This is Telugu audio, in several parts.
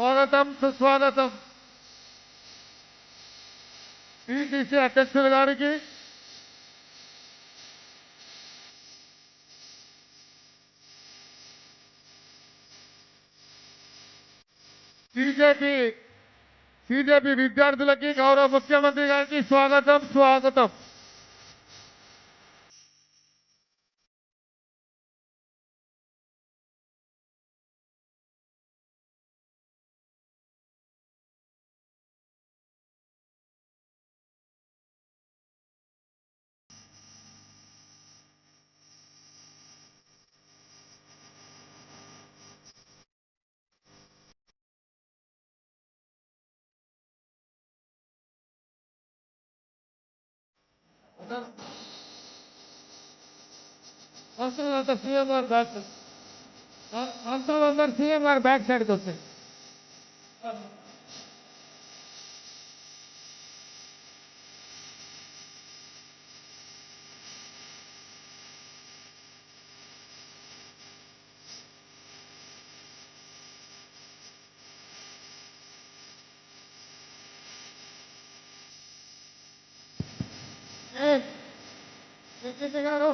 స్వాగతం సుస్వాగతం పిసిసి అధ్యక్షులు గారికి, బీజేపీ విద్యార్థులకి, గౌరవ ముఖ్యమంత్రి గారికి స్వాగతం స్వాగతం. అంతా సీఎం గారు బ్యాక్ అందరూ సీఎం గారు బ్యాక్ సైడ్కి వస్తాయి. గారు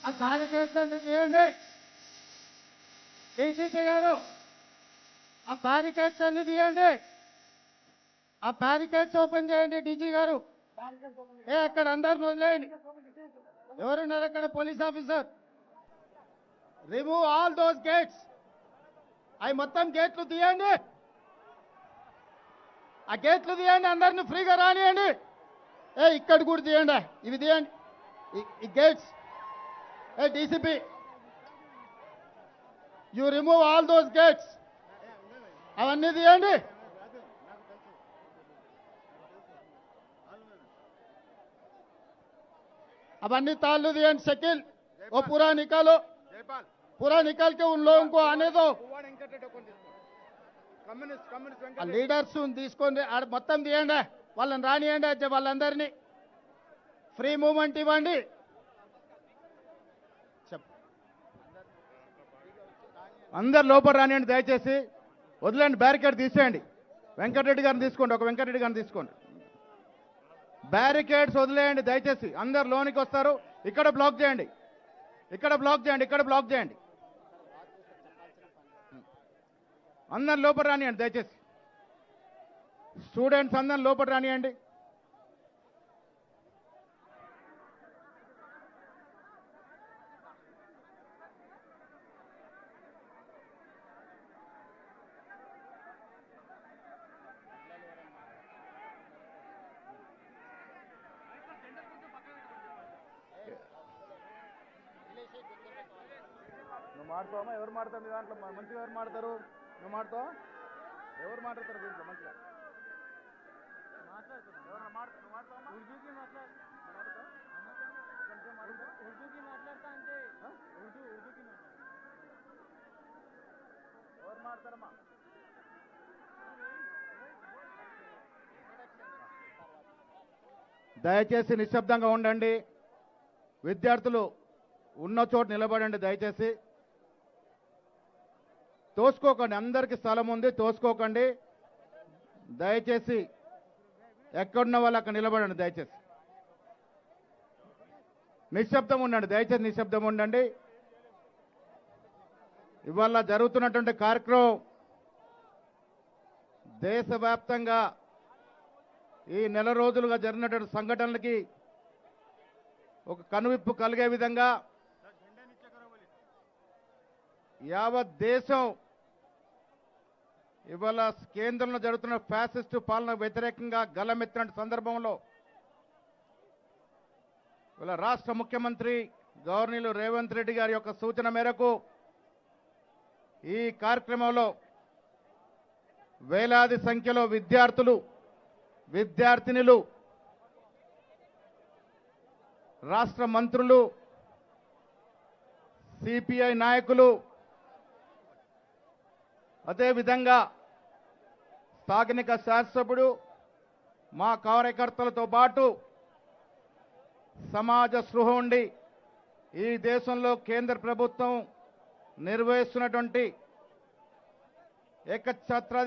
ఆ కార్యకర్తలు తీయండి. డీసీసీ గారు ఆ బ్యారికేడ్స్ తీయండి. ఆ బ్యారికేడ్స్ ఓపెన్ చేయండి. డీజీ గారు అక్కడ అందరిని వదిలేయండి. ఎవరున్నారు అక్కడ? Police officer, remove all those gates. అవి మొత్తం గేట్లు తీయండి. ఆ గేట్లు తీయండి, అందరిని ఫ్రీగా రానియండి. ఇక్కడ కూడా తీయండి, ఇవి తీయండి ఈ gates. DCP, you remove all those gates. అవన్నీ తీయండి. అవన్నీ తాళ్ళు తీయండి. शकील वो पूरा निकालो, पूरा निकाल के उन लोगों को आने दो. లీడర్స్ తీసుకోండి, మొత్తం తీయండి. వాళ్ళని రానియండి. వాళ్ళందరినీ ఫ్రీ మూవ్మెంట్ ఇవ్వండి. అందరు లోపల రానియండి దయచేసి. వదిలేండి, బ్యారికేడ్ తీసేయండి. వెంకటరెడ్డి గారిని తీసుకోండి, ఒక వెంకటరెడ్డి గారిని తీసుకోండి. బ్యారికేడ్స్ వదిలేయండి దయచేసి. అందరు లోనికి వస్తారు. ఇక్కడ బ్లాక్ చేయండి, ఇక్కడ బ్లాక్ చేయండి, ఇక్కడ బ్లాక్ చేయండి. అందరు లోపల రానియండి దయచేసి. స్టూడెంట్స్ అందరు లోపల రానియండి. నువ్వు మాడతావమ్మా? ఎవరు మాడతారు మీ దాంట్లో? మంచిగా ఎవరు మాడతారు? నువ్వు మాడతావా? ఎవరు మాట్లాడతారు దీంట్లో మంచిగా? ఎవరు మాడతారమ్మా? దయచేసి నిశ్శబ్దంగా ఉండండి. విద్యార్థులు ఉన్న చోట నిలబడండి దయచేసి. తోసుకోకండి, అందరికీ స్థలం ఉంది, తోసుకోకండి దయచేసి. ఎక్కడున్న వాళ్ళు అక్కడ నిలబడండి దయచేసి. నిశ్శబ్దం ఉండండి దయచేసి, నిశ్శబ్దం ఉండండి. ఇవాళ జరుగుతున్నటువంటి కార్యక్రమం దేశవ్యాప్తంగా ఈ నెల రోజులుగా జరిగినటువంటి సంఘటనలకి ఒక కనువిప్పు కలిగే విధంగా యావత్ దేశం ఇవాళ కేంద్రంలో జరుగుతున్న ఫ్యాసిస్టు పాలన వ్యతిరేకంగా గలమెత్తిన సందర్భంలో ఇవాళ రాష్ట్ర ముఖ్యమంత్రి గవర్నర్ రేవంత్ రెడ్డి గారి యొక్క సూచన మేరకు ఈ కార్యక్రమంలో వేలాది సంఖ్యలో విద్యార్థులు, విద్యార్థినులు, రాష్ట్ర మంత్రులు, సిపిఐ నాయకులు, అదేవిధంగా స్థానిక శాసనసభ్యుడు, మా కార్యకర్తలతో పాటు సమాజ స్పృహ ఉండి ఈ దేశంలో కేంద్ర ప్రభుత్వం నిర్వహిస్తున్నటువంటి ఏకఛత్రాధికార